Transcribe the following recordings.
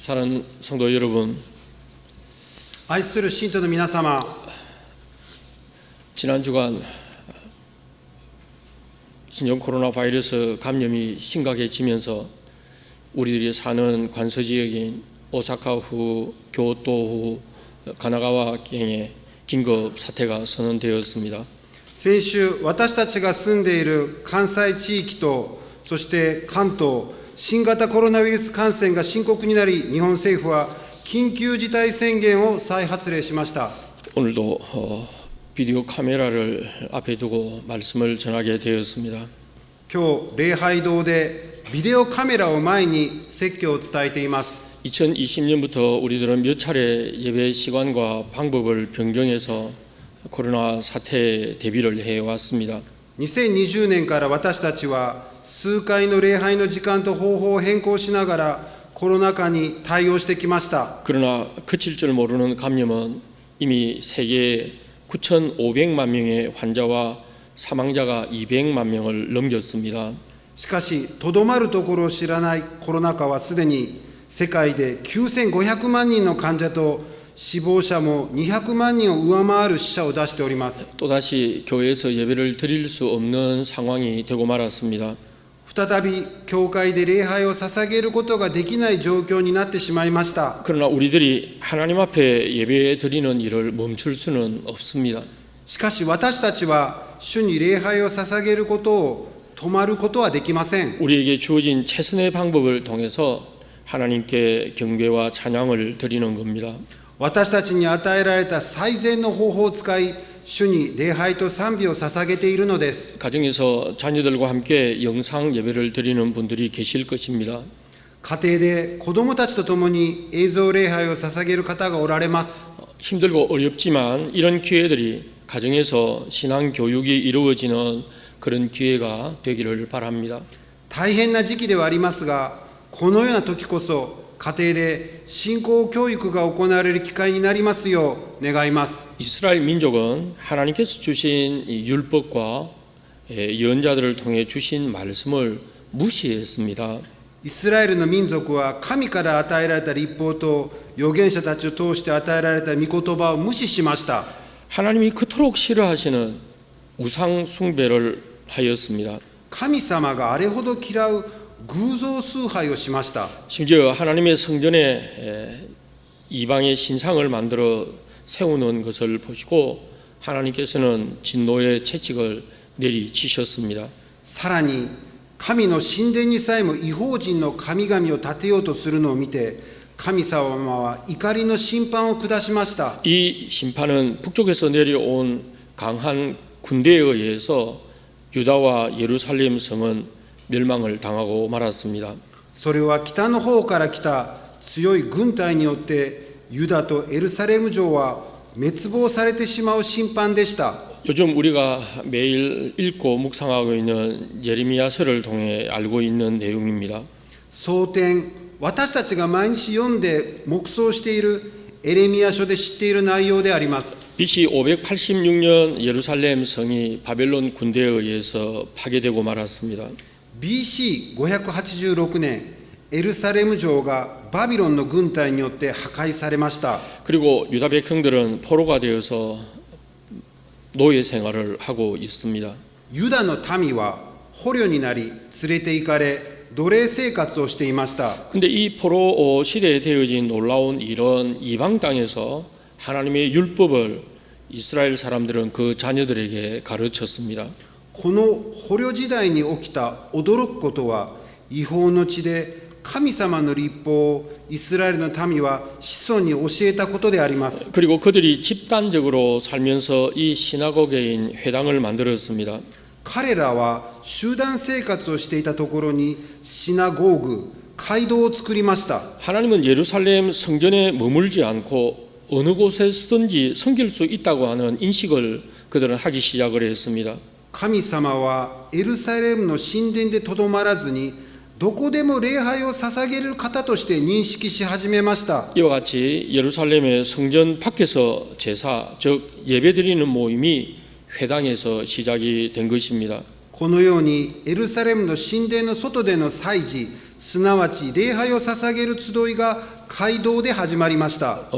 사랑하는 성도 여러분, 愛する信徒の皆様、 지난 주간 신종 코로나 바이러스 감염이 심각해지면서 우리들이 사는 관서 지역인 오사카후, 교토후, 가나가와경에 긴급 사태가 선언되었습니다. 先週、私たちが住んでいる関西地域と、そして関東、新型コロナウイルス感染が深刻になり、日本政府は緊急事態宣言を再発令しました。 오늘도 비디오 카메라를 앞에 두고 말씀을 전하게 되었습니다. 今日、礼拝堂でビデオカメラを前に説教を伝えています。 2020년부터 우리들은 몇 차례 예배 시간과 방법을 변경해서 코로나 사태에 대비를 해왔습니다. 2020年から私たちは数回の礼拝の時間と方法を変更しながらコロナ禍に対応してきました。 그러나 그칠 줄 모르는 감염은 이미 세계 9,500만 명의 환자와 사망자가 200만 명을 넘겼습니다. しかし、とどまるところを知らないコロナ禍はすでに世界で9500万人の患者と死亡者も200万人を上回る死者を出しております。 또다시 교회에서 예배를 드릴 수 없는 상황이 되고 말았습니다. 再び教会で礼拝を捧げることができない状況になってしまいました。 그러나 우리들이 하나님 앞에 예배 드리는 일을 멈출 수는 없습니다. しかし私たちは主に礼拝を捧げることを止まることはできません。 우리에게 주어진 최선의 방법을 통해서 하나님께 경배와 찬양을 드리는 겁니다. 私たちに与えられた最善の方法を使い、主に礼拝と賛美を捧げているのです。 가정에서 자녀들과 함께 영상 예배를 드리는 분들이 계실 것입니다. 家庭で子どもたちと共に映像礼拝を捧げる方がおられます。 힘들고 어렵지만 이런 기회들이 가정에서 신앙 교육이 이루어지는 그런 기회가 되기를 바랍니다. 大変な時期ではありますが、このような時こそ家庭で信仰教育が行われる機会になりますよう願います。 이스라엘 민족은 하나님께서 주신 이 율법과 예언자들을 통해 주신 말씀을 무시했습니다. イスラエルの民族は神から与えられた律法と預言者たちを通して与えられた御言葉を無視しました。 하나님이 그토록 싫어하시는 우상 숭배를 하였습니다. 神様があれほど嫌う偶像崇拝をしました。 심지어 하나님의 성전에 이방의 신상을 만들어 세우는 것을 보시고 하나님께서는 진노의 채찍을 내리치셨습니다. さらに神の神殿にさえも異邦人の神々を建てようとするのを見て、神様は怒りの審判を下しました。 이 심판은 북쪽에서 내려온 강한 군대에 의해서 유다와 예루살렘 성은 멸망을 당하고 말았습니다. それは北の方から来た強い軍隊によってユダとエルサレム城は滅亡されてしまう審判でした。 요즘 우리가 매일 읽고 묵상하고 있는 예레미야서를 통해 알고 있는 내용입니다. 蒼天、私たちが毎日読んで黙想しているエレミヤ書で知っている内容であります。 BC 586년 예루살렘 성이 바벨론 군대에 의해서 파괴되고 말았습니다. BC586 年、エルサレム城がバビロンの軍隊によって破壊されました。 그리고 유다 백성들은 포로가 되어서 노예 생활을 하고 있습니다. ユダの民は捕虜になり連れて行かれ奴隷生活をしていました。 근데 이 포로 시대에 되어진 놀라운 이런 이방 땅에서 하나님의 율법을 이스라엘 사람들은 그 자녀들에게 가르쳤습니다. この捕虜時代に起きた驚くことは、違法の地で神様の律法をイスラエルの民は子孫に教えたことであります。 그리고 그들이 집단적으로 살면서 이 시나고게인 회당을 만들었습니다. 彼らは集団生活をしていたところにシナゴーグ、街道を作りました。 하나님은 예루살렘 성전에 머물지 않고 어느 곳에서든지 섬길 수 있다고 하는 인식을 그들은 하기 시작을 했습니다. 神様はエルサレムの神殿でとどまらずに、どこでも礼拝を捧げる方として認識し始めました。 이와 같이 예루살렘의 성전 밖에서 제사, 즉 예배드리는 모임이 회당에서 시작이 된 것입니다. このようにエルサレムの神殿の外での祭事、すなわち礼拝を捧げる集いが街道で始まりました。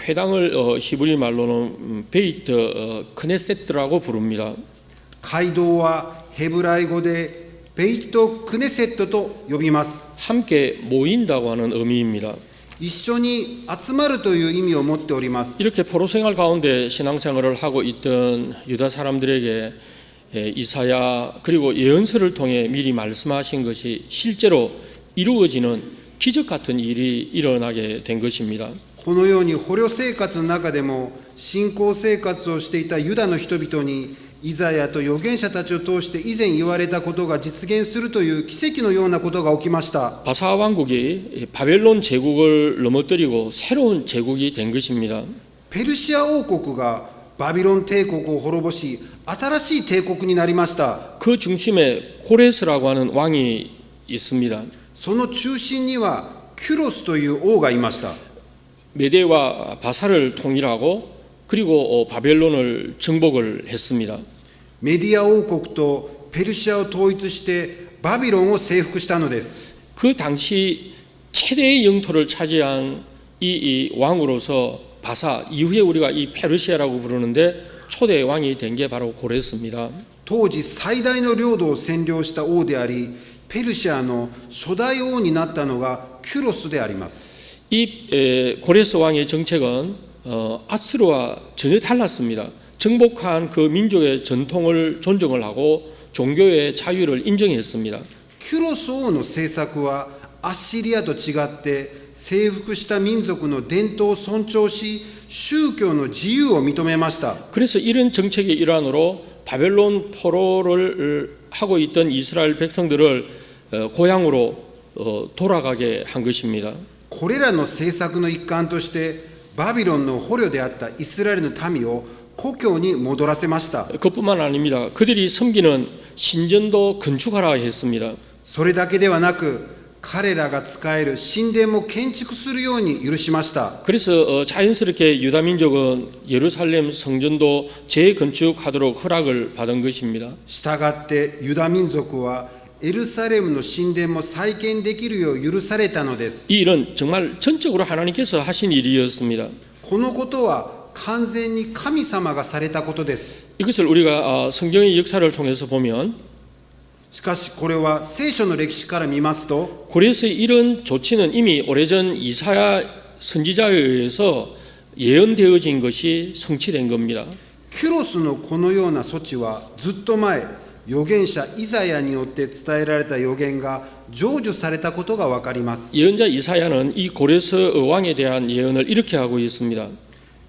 회당을 히브리 말로는 베이트 크네세트라고 부릅니다. 街道はヘブライ語でベイト・クネセットと呼びます。 함께 모인다고 하는 의미입니다. 一緒に集まるという意味を持っております。 이렇게 포로 생활 가운데 신앙생활을 하고 있던 유다 사람들에게 이사야 그리고 예언서를 통해 미리 말씀하신 것이 실제로 이루어지는 기적 같은 일이 일어나게 된 것입니다. このように捕虜生活の中でも信仰生活をしていたユダの人々にイザヤと預言者たちを通して以前言われたことが実現するという奇跡のようなことが起きました。 바사 왕국이 바벨론 제국을 넘어뜨리고 새로운 제국이 된 것입니다. ペルシア王国がバビロン帝国を滅ぼし新しい帝国になりました。 그 중심에 고레스라고 하는 왕이 있습니다. その中心にはキュロスという王がいました。 메데와 바사를 통일하고 그리고 바벨론을 정복을 했습니다. メディア王国とペルシアを統一してバビロンを征服したのです。 그 당시 최대의 영토를 차지한 이 왕으로서 바사 이후에 우리가 이 페르시아라고 부르는데 초대 왕이 된 게 바로 고레스입니다. 当時最大の領土を占領した王でありペルシアの初代王になったのがキュロスであります。 이 고레스 왕의 정책은 아스르와 전혀 달랐습니다. 정복한 그 민족의 전통을 존중을 하고 종교의 자유를 인정했습니다. キュロス王の政策はアッシリアと違って征服した民族の伝統を尊重し宗教の自由を認めました。 그래서 이런 정책의 일환으로 바벨론 포로를 하고 있던 이스라엘 백성들을 고향으로 돌아가게 한 것입니다. これらの政策の一環としてバビロンの捕虜であったイスラエルの民を故郷に戻らせました。 그뿐만 아닙니다. 그들이 섬기는 신전도 건축하라 했습니다. それだけではなく彼らが仕える神殿も建築するように許しました。 그래서 자연스럽게 유다 민족은 예루살렘 성전도 재건축하도록 허락을 받은 것입니다. したがってユダ民族はエルサレムの神殿も再建できるよう許されたのです。 이 일은 정말 전적으로 하나님께서 하신 일이었습니다. このことは完全に神様がされたことです。 이것을 우리가 성경의 역사를 통해서 보면 しかしこれは聖書の歴史から見ますと 고레스의 이런 조치는 이미 오래전 이사야 선지자에 의해서 예언되어진 것이 성취된 겁니다. キュロスのこのような措置はずっと前預言者イザヤによって伝えられた預言が成就されたことが分かります。 예언자 이사야는 이 고레스 왕에 대한 예언을 이렇게 하고 있습니다.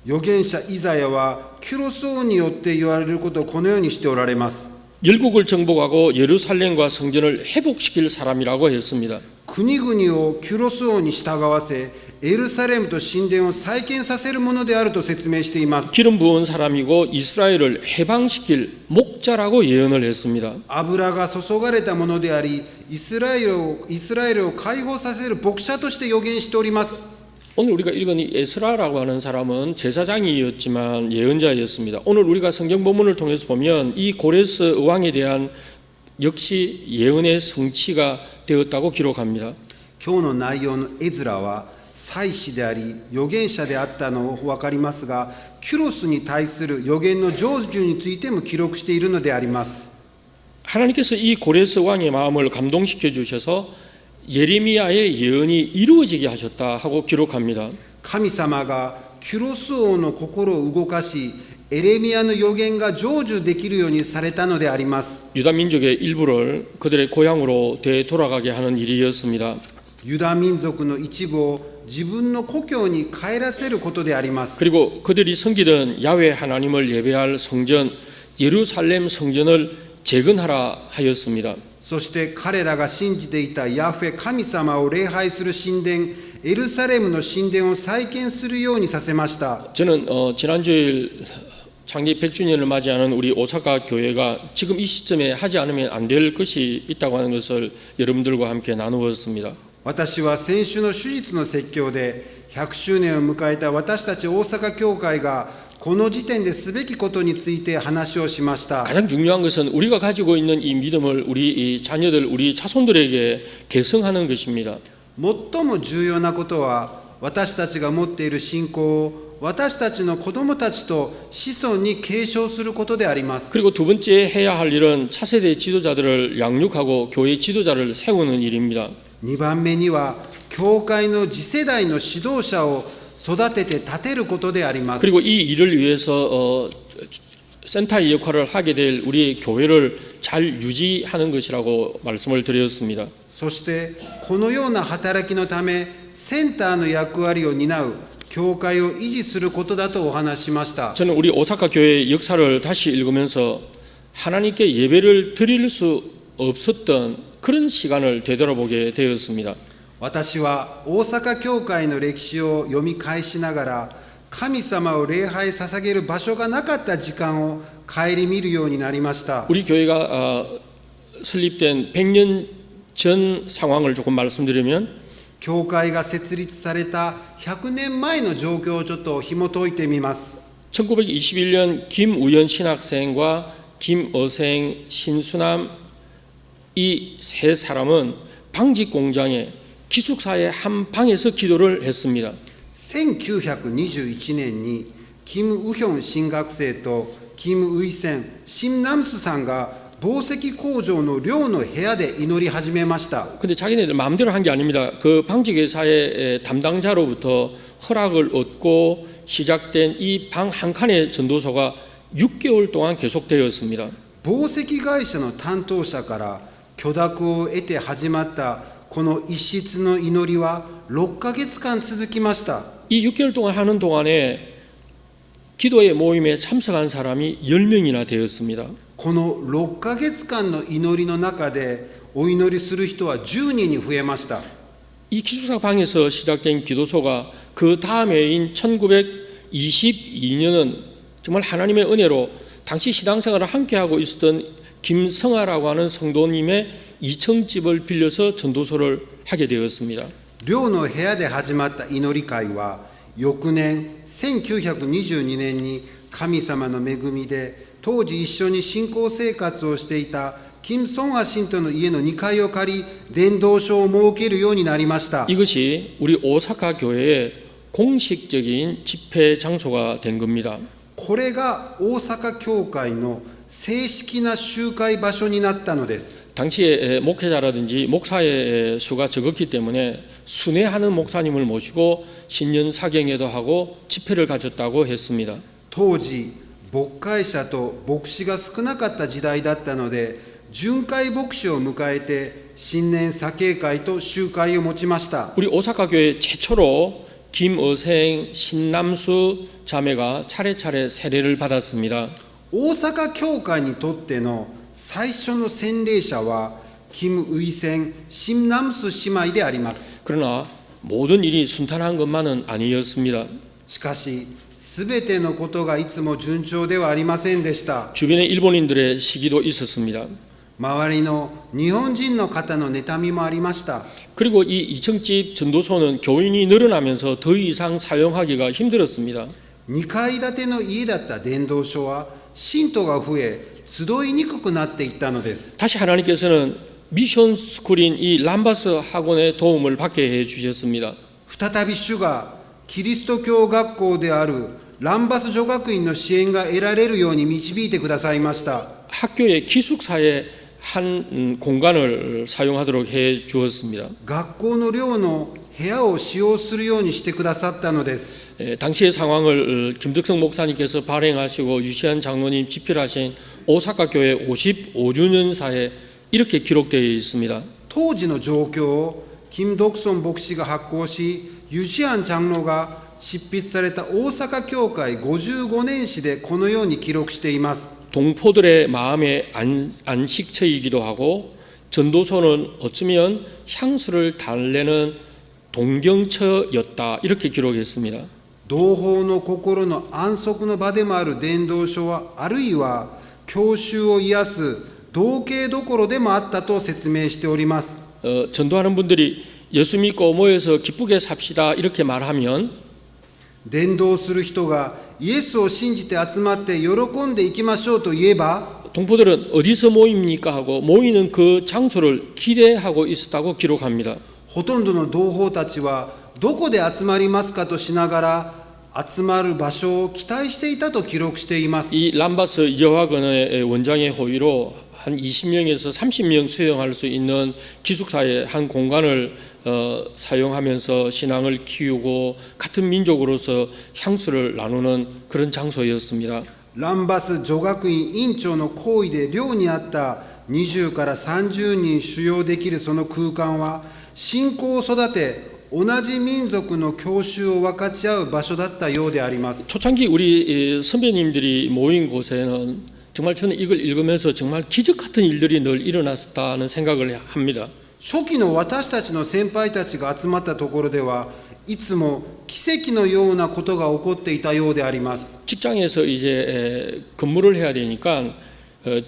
預言者イザヤはキュロス王によって言われることをこのようにしておられます。 열국을 정복하고 예루살렘과 성전을 회복시킬 사람이라고 했습니다. 国々をキュロス王に従わせエルサレムと神殿を再建させるものであると説明しています。 기름 부은 사람이고 이스라엘을 해방시킬 목자라고 예언을 했습니다. 油が注がれたものでありイスラエルを解放させる牧者として預言しております。 오늘 우리가 읽은 이 에스라라고 하는 사람은 제사장이었지만 예언자였습니다. 오늘 우리가 성경 본문을 통해서 보면 이 고레스 왕에 대한 역시 예언의 성취가 되었다고 기록합니다. 今日の内容のエズラは祭司であり預言者であったの分かりますがキュロスに対する預言の成就についても記録しているのであります。 하나님께서 이 고레스 왕의 마음을 감동시켜 주셔서 예레미야의 예언이 이루어지게 하셨다 하고 기록합니다. 神様がキュロス王の心を動かしエレミヤの預言が成就できるようにされたのであります。 유다 민족의 일부를 그들의 고향으로 되돌아가게 하는 일이었습니다. ユダ民族の一部を自分の故郷に帰らせることであります。 그리고 그들이 섬기던 야훼 하나님을 예배할 성전 예루살렘 성전을 재건하라 하였습니다. そして彼らが信じていたヤフェ神様を礼拝する神殿エルサレムの神殿を再建するようにさせました。 저는 지난주일 창립 100주년을 맞이하는 우리 오사카 교회가 지금 이 시점에 하지 않으면 안 될 것이 있다고 하는 것을 여러분들과 함께 나누었습니다. 私は先週の手術の説教で100周年を迎えた私たち大阪教会がこの時点ですべきことについて話をしました。 가장 중요한 것은 우리가 가지고 있는 이 믿음을 우리 이 자녀들, 우리 자손들에게 계승하는 것입니다. 最も重要なことは私たちが持っている信仰を私たちの子供たちと子孫に継承することであります。 그리고 두 번째 해야 할 일은 차세대 지도자들을 양육하고 교회 지도자를 세우는 일입니다. 2番目には、教会の次世代の指導者を育てて立てることであります。 그리고 이 일을 위해서 센터의 역할을 하게 될 우리의 교회를 잘 유지하는 것이라고 말씀을 드렸습니다. そしてこのような働きのため、センターの役割を担う教会を維持することだとお話ししました。 저는 우리 오사카 교회의 역사를 다시 읽으면서 하나님께 예배를 드릴 수 없었던 그런 시간을 되돌아보게 되었습니다. 私は大阪教会の歴史を読み返しながら、神様を礼拝捧げる場所がなかった時間を顧みるようになりました。 우리 교회가 설립된 100년 전 상황을 조금 말씀드리면 教会が設立された100年前の状況をちょっと紐解いてみます。 1921년 김우연 신학생과 김어생, 신수남 이 세 사람은 방직 공장에 기숙사의 한 방에서 기도를 했습니다. 1921年にキム・ウヒョン新学生とキム・ウイセン、シン・ナムスさんが紡績工場の寮の部屋で祈り始めました。 근데 자기네들 마음대로 한 게 아닙니다. 그 방직 회사의 담당자로부터 허락을 얻고 시작된 이 방 한 칸의 전도서가 6개월 동안 계속되었습니다. 紡績会社の担当者から許諾を得て始まったこの一室の祈りは6ヶ月間続きました。 이 6개월 동안 하는 동안에 기도의 모임에 참석한 사람이 10명이나 되었습니다. この6ヶ月間の祈りの中でお祈りする人は10人に増えました。 이 기숙사 방에서 시작된 기도소가 그 다음 해인 1922년은 정말 하나님의 은혜로 당시 신앙생활을 함께하고 있었던 김성아라고 하는 성도님의 2층 집을 빌려서 전도소를 하게 되었습니다. 寮の部屋で始まった祈り会は翌年1922年に神様の恵みで当時一緒に信仰生活をしていた김 성아信徒の家の2階を借り伝道所を設けるようになりました。 이것이 우리 오사카 교회의 공식적인 집회 장소가 된 겁니다. これが大阪教会の正式な集会場所になったのです。 당시에 목회자라든지 목사의 수가 적었기 때문에 순회하는 목사님을 모시고 신년 사경회도 하고 집회를 가졌다고 했습니다. 当時牧会者と牧師が少なかった時代だったので、巡回牧師を迎えて新年茶敬会と集会を持ちました。 우리 오사카 교회 최초로 김어생, 신남수 자매가 차례차례 세례를 받았습니다. 大阪教会にとっての最初の洗礼者はキム・ウイセン、シン・ナムス姉妹であります。 그러나 모든 일이 순탄한 것만은 아니었습니다. しかしすべてのことがいつも順調ではありませんでした。 주변에 일본인들의 시기도 있었습니다. 周りの日本人の方の妬みもありました。 그리고 이 2층집 전도소는 교인이 늘어나면서 더 이상 사용하기가 힘들었습니다. 2階建ての家だった伝道所は信徒が増え集いにくくなっていったのです。 다시 하나님께서는 미션 스쿨인 이 람바스 학원의 도움을 받게 해 주셨습니다. 再び主がキリスト教学校であるランバス女学院の支援が得られるように導いてくださいました。 학교의 기숙사의 한 공간을 사용하도록 해 주었습니다. 学校の寮の部屋を使用するようにしてくださったのです。 당시의 상황을 김덕성 목사님께서 발행하시고 유시한 장로님 집필하신 오사카 교회 55주년사에 이렇게 기록되어 있습니다. 当時の状況を金独尊牧師が発行し、ユシアン長老が執筆された大阪教会55年史でこのように記録しています。 동포들의 마음의 안식처이기도 하고 전도소는 어쩌면 향수를 달래는 동경처였다 이렇게 기록했습니다. 同胞の心の安息の場でもある伝道所は、あるいは郷愁を癒す同型どころでもあったと説明しております。 전도하는 분들이 예수 믿고 모여서 기쁘게 삽시다 이렇게 말하면 伝道する人がイエスを信じて集まって喜んでいきましょうと言えば、 동포들은 어디서 모입니까 하고 모이는 그 장소를 기대하고 있었다고 기록합니다. ほとんどの同胞たちはどこで集まりますかとしながら集まる場所を期待していたと記録しています。 이 람바스 여학원의 원장의 호의로 한 20명에서 30명 수용할 수 있는 기숙사의 한 공간을 사용하면서 신앙을 키우고 같은 민족으로서 향수를 나누는 그런 장소였습니다. ランバス女学院院長の行為で寮にあった20から30人収容できるその空間は信仰を育て同じ民族の郷愁を分かち合う場所だったようであります。 초창기 우리 선배님들이 모인 곳에는 정말 저는 이걸 읽으면서 정말 기적 같은 일들이 늘 일어났다는 생각을 합니다. 初期の私たちの先輩たちが集まったところではいつも奇跡のようなことが起こっていたようであります。 직장에서 이제 근무를 해야 되니까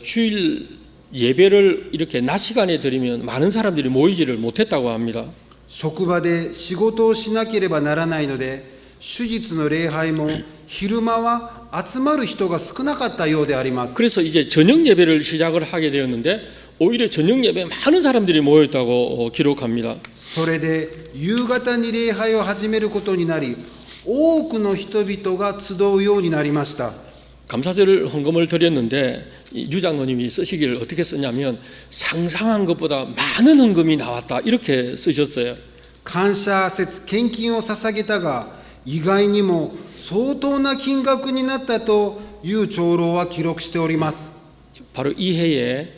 주일 예배를 이렇게 낮 시간에 드리면 많은 사람들이 모이지를 못했다고 합니다. 職場で仕事をしなければならないので手術の礼拝も昼間は集まる人が少なかったようであります。 그래서 이제 저녁 예배를 시작을 하게 되었는데 오히려 저녁 예배에 많은 사람들이 모였다고 기록합니다. それで夕方に礼拝を始めることになり多くの人々が集うようになりました。 감사절 헌금을 드렸는데 유장로님이 쓰시기를 어떻게 쓰냐면 상상한 것보다 많은 헌금이 나왔다 이렇게 쓰셨어요. 感謝節献金を捧げたが意外にも相当な金額になったという長老は記録しております。 바로 이 해에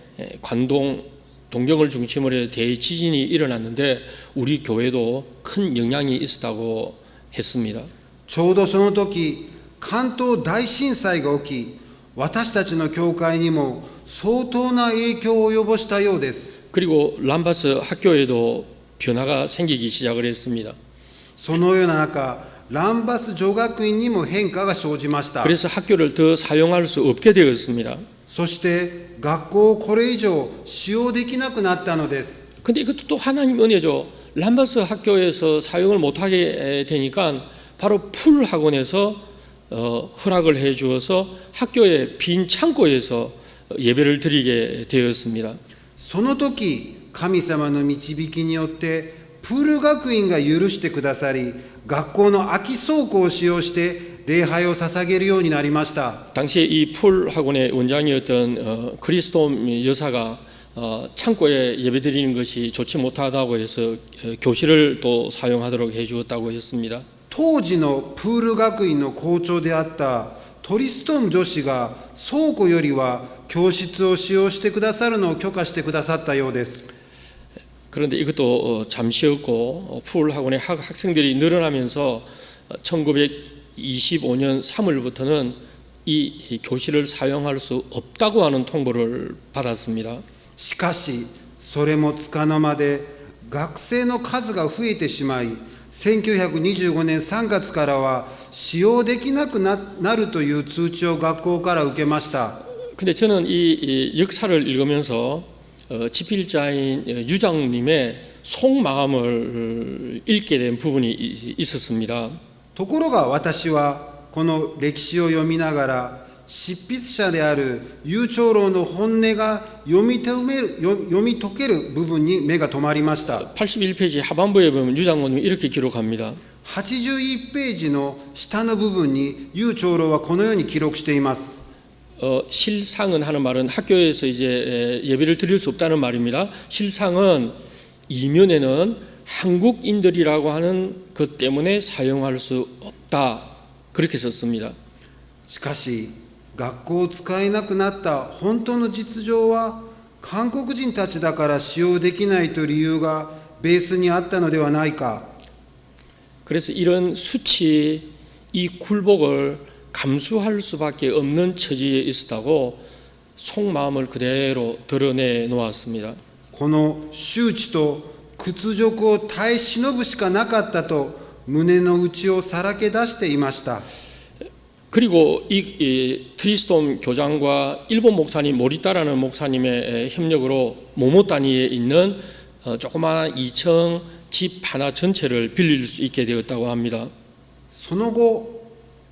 관동 동경을 중심으로 해서 대지진이 일어났는데 우리 교회도 큰 영향이 있었다고 했습니다. ちょうどその時関東大震災が起き私たちの教会にも相当な影響を及ぼしたようです。 그리고 람바스 학교에도 변화가 생기기 시작을 했습니다. そのような中ランバス女学院にも変化が生じました。 그래서 학교를 더 사용할 수 없게 되었습니다. そして学校をこれ以上使用できなくなったのです。 근데 이것도 또 하나님 은혜죠. 람바스 학교에서 사용을 못하게 되니까 바로 풀 학원에서 허락을 해 주어서 학교의 빈 창고에서 예배를 드리게 되었습니다. その時神様の導きによってプール学院が許してくださり学校の空き倉庫を使用して礼拝を捧げるようになりました。 당시에 이 풀 학원의 원장이었던 크리스톰 여사가 창고에 예배드리는 것이 좋지 못하다고 해서 교실을 또 사용하도록 해주었다고 했습니다. 当時のプール学院の校長であったトリストン女子が倉庫よりは教室を使用してくださるのを許可してくださったようです。 그런데 이것도 잠시였고 풀 학원의 학생들이 늘어나면서 1925년 3월부터는 이 교실을 사용할 수 없다고 하는 통보를 받았습니다. しかしそれもつかの間で学生の数が増えてしまい1925年3月からは使用できなくなるという通知を学校から受けました。 근데 저는 이 역사를 읽으면서 집필자인 유장님의 속마음을 읽게 된 부분이 있었습니다. ところが私はこの歴史を読みながら執筆者である有長老の本音が読み解ける部分に目が止まりました。 81페이지 하반부에 보면 유장모님이 이렇게 기록합니다. 81ページの下の部分に有長老はこのように記録しています。 실상은 하는 말은 학교에서 이제 예배를 드릴 수 없다는 말입니다. 실상은 이면에는 한국인들이라고 하는 것 때문에 사용할 수 없다 그렇게 썼습니다. しかし学校を使えなくなった本当の実情は韓国人たちだから使用できないという理由がベースにあったのではないか。 그래서 이런 수치, 이 굴복을 감수할 수밖에 없는 처지에 있었다고 속마음을 그대로 드러내 놓았습니다. この羞恥と屈辱を耐え忍ぶしかなかったと胸の内をさらけ出していました。 그리고 이 트리스톰 교장과 일본 목사님 모리타라는 목사님의 협력으로 모모다니에 있는 조그마한 2층 집 하나 전체를 빌릴 수 있게 되었다고 합니다. その後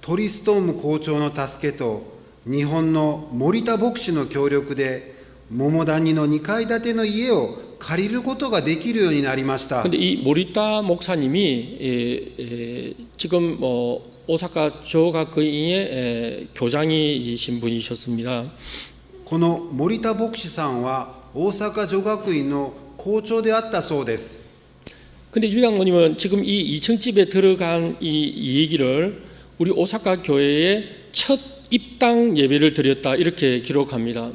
トリストーム校長の助けと日本の森田牧師の協力で桃谷の2階建ての家を借りることができるようになりました。 근데 이 모리타 목사님이 지금 오사카 조각교인의 교장이신 분이셨습니다. この森田牧師さんは大阪女学院の校長であったそうです。 근데 유 장로님은 지금 이 2층집에 들어간 이 얘기를 우리 오사카 교회의 첫 입당 예배를 드렸다 이렇게 기록합니다.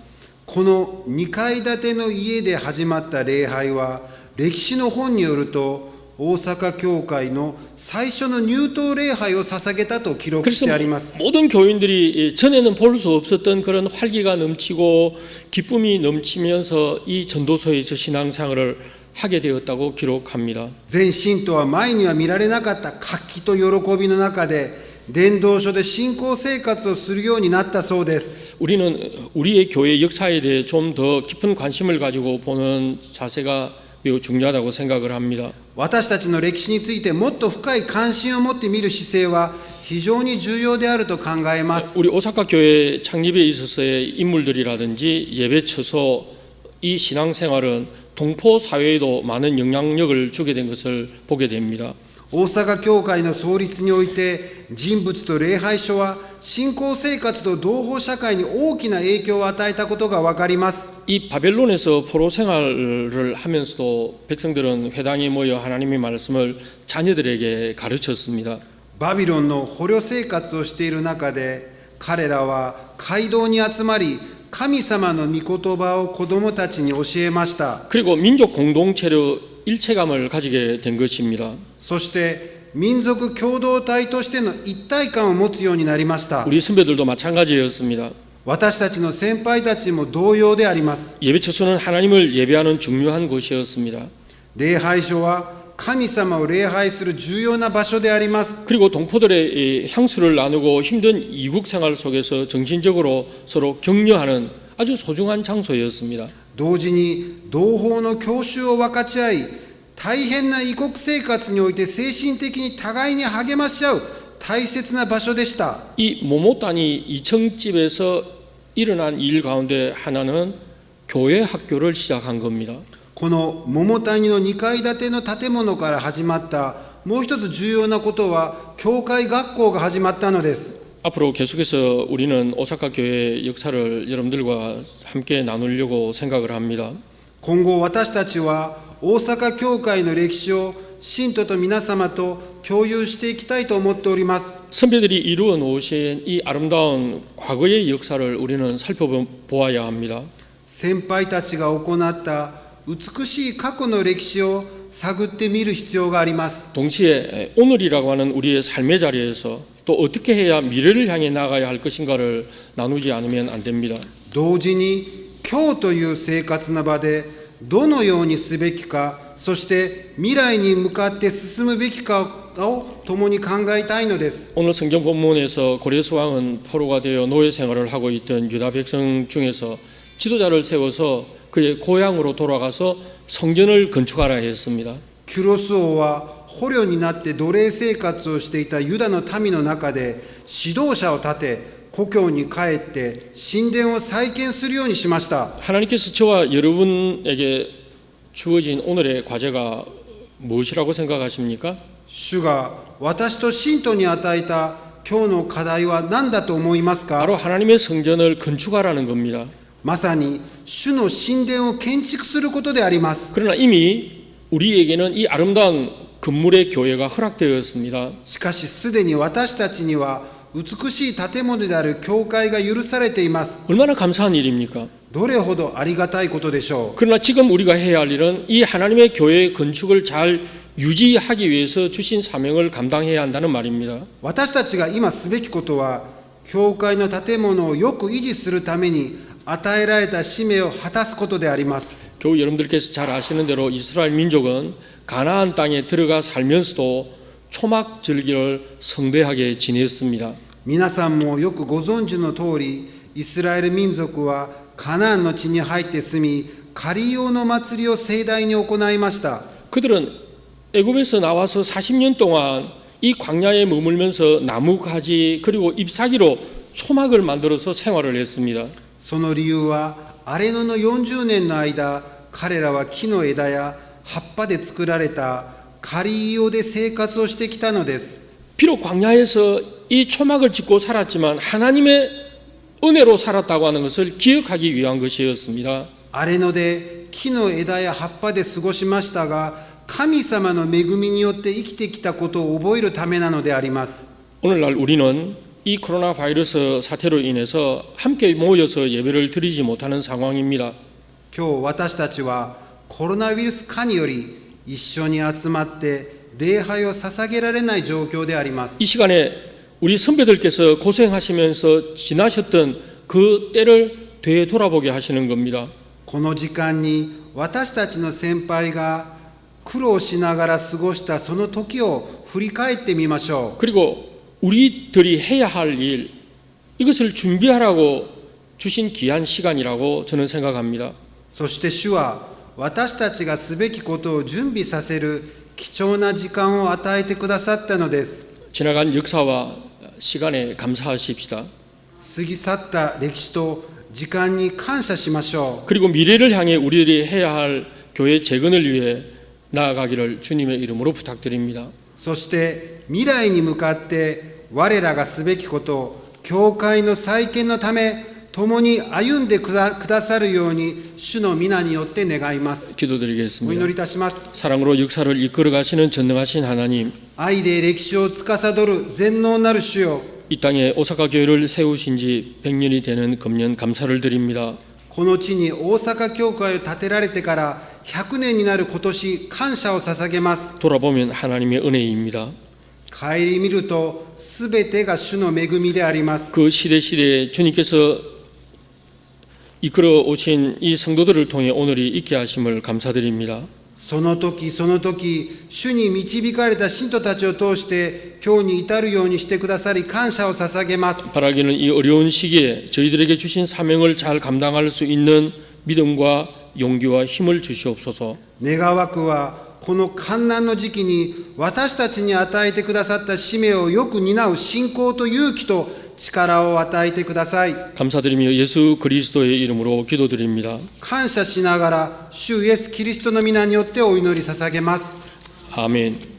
この2階建ての家で始まった礼拝は歴史の本によると大阪教会の最初の入党礼拝を捧げたと記録してあります。 모든 교인들이 전에는 볼 수 없었던 그런 활기가 넘치고 기쁨이 넘치면서 이 전도소에서 신앙생활을 하게 되었다고 기록합니다. 全信徒は前には見られなかった活気と喜びの中で伝道所で信仰生活をするようになったそうです。 우리는 우리의 교회 역사에 대해 좀 더 깊은 관심을 가지고 보는 자세가 매우 중요하다고 생각을 합니다. 私たちの歴史についてもっと深い関心を持って見る姿勢は非常に重要であると考えます。 우리 오사카 교회 창립에 있어서의 인물들이라든지 예배 처소 이 신앙생활은 동포 사회에도 많은 영향력을 주게 된 것을 보게 됩니다. 大阪教会の創立において人物と礼拝所は信仰生活と同胞社会に大きな影響を与えたことが分かります。 이 바벨론에서 포로 생활을 하면서도 백성들은 회당에 모여 하나님의 말씀을 자녀들에게 가르쳤습니다. バビロンの捕虜生活をしている中で彼らは街道に集まり神様の御言葉を子供たちに教えました。 그리고 민족 공동체로 일체감을 가지게 된 것입니다. そして民族共同体としての一体感を持つようになりました。 우리 선배들도 마찬가지였습니다. 私たちの先輩たちも同様であります。 예배 처소는 하나님을 예배하는 중요한 곳이었습니다. 礼拝所は神様を礼拝する重要な場所であります。 그리고 동포들의 향수를 나누고 힘든 이국 생활 속에서 정신적으로 서로 격려하는 아주 소중한 장소였습니다. 同時に同胞の教習を分かち合い大変な異国生活において精神的に互いに励まし合う大切な場所でした。 이 모모단이 2층집에서 일어난 일 가운데 하나는 교회 학교를 시작한 겁니다. この桃谷の2階建ての建物から始まったもう一つ重要なことは教会学校が始まったのです。 앞으로 계속해서 우리는 오사카 교회의 역사를 여러분들과 함께 나누려고 생각을 합니다. 今後私たちは大阪教会の歴史を信徒と皆様と共有していきたいと思っております。 선배들이 이루어 놓으신 이 아름다운 과거의 역사를 우리는 살펴보아야 합니다. 先輩たちが行った美しい過去の歴史を探ってみる必要があります。 동시에 오늘이라고 하는 우리의 삶의 자리에서 또 어떻게 해야 미래를 향해 나가야 할 것인가를 나누지 않으면 안 됩니다. 同時に今日という生活の場でどのようにすべきか、そして未来に向かって進むべきかを共に考えたいのです。 오늘 성경 본문에서 고레스 왕은 포로가 되어 노예 생활을 하고 있던 유다 백성 중에서 지도자를 세워서 그의 고향으로 돌아가서 성전을 건축하라 했습니다. キュロス王は捕虜になって奴隷生活をしていたユダの民の中で指導者を立て故郷に帰って神殿を再建するようにしました。 하나님께서 저와 여러분에게 주어진 오늘의 과제가 무엇이라고 생각하십니까? 主が私と信徒に与えた今日の課題は何だと思いますか？ 바로 하나님의 성전을 건축하라는 겁니다. まさに主の神殿を建築することであります。 그러나 이미 우리에게는 이 아름다운 건물의 교회가 허락되었습니다. しかしすでに私たちには美しい建物である教会が許されています。 얼마나 감사한 일입니까? どれほどありがたいことでしょう。 그러나 지금 우리가 해야 할 일은 이 하나님의 교회 건축을 잘 유지하기 위해서 주신 사명을 감당해야 한다는 말입니다. 私たちが今すべきことは教会の建物をよく維持するために与えられた使命を果たすことであります。 교우 여러분들께서 잘 아시는 대로 이스라엘 민족은 가나안 땅에 들어가 살면서도 초막 절기를 성대하게 지냈습니다. 皆さんもよくご存知の通り、イスラエル民族はカナンの地に入って住み、狩り用の祭りを盛大に行いました。 그들은 애굽에서 나와서 40년 동안 이 광야에 머물면서 나무가지 그리고 잎사귀로 초막을 만들어서 생활을 했습니다. その理由は荒れ野の40年の間、彼らは木の枝や葉っぱで作られた仮用で生活をしてきたのです。 비록 광야에서 이 초막을 짓고 살았지만 하나님의 은혜로 살았다고 하는 것을 기억하기 위한 것이었습니다. 荒れ野で木の枝や葉っぱで過ごしましたが、神様の恵みによって生きてきたことを覚えるためなのであります。 오늘날 우리는 이 코로나 바이러스 사태로 인해서 함께 모여서 예배를 드리지 못하는 상황입니다. 今日私たちはコロナウイルス禍により一緒に集まって礼拝を捧げられない状況であります。 이 시간에 우리 선배들께서 고생하시면서 지나셨던 그 때를 되돌아보게 하시는 겁니다. この時間に私たちの先輩が苦労しながら過ごしたその時を振り返ってみましょう。 그리고 우리들이 해야 할 일, 이것을 준비하라고 주신 귀한 시간이라고 저는 생각합니다. そして主は私たちがすべきことを準備させる貴重な時間を与えてくださったのです。 지나간 역사와 시간에 감사하십시다. 過ぎ去った歴史と時間に感謝しましょう。 그리고 미래를 향해 우리들이 해야 할 교회 재건을 위해 나아가기를 주님의 이름으로 부탁드립니다. そして未来に向かって我らがすべきこと、教会の再建のため共に歩んでくださるように主の皆によって願います。お 기도드리겠습니다. 祈りいたします。 사랑으로 역사를 이끌어 가시는 전능하신 하나님, 愛で歴史を司る全能なる主よ、 이 땅에 오사카 교회를 세우신 지 100년이 되는 금년 감사를 드립니다. この地に大阪教会を建てられてから100年になる今年、感謝を捧げます。 돌아보면 하나님의 은혜입니다. 顧みるとすべてが主の恵みであります。 그 시대에 주님께서 이끌어 오신 이 성도들을 통해 오늘이 있게 하심을 감사드립니다. その時その時、主に導かれた信徒たちを通して今日に至るようにしてくださり感謝を捧げます。 바라기는 이 어려운 시기에 저희들에게 주신 사명을 잘 감당할 수 있는 믿음과 용기와 힘을 주시옵소서. 願わくはこの艱難の時期に私たちに与えてくださった使命をよく担う信仰と勇気と力を与えてください。 감사드리며 예수 그리스도의 이름으로 기도드립니다. 感謝しながら主イエスキリストの皆によってお祈り捧げます。 아멘.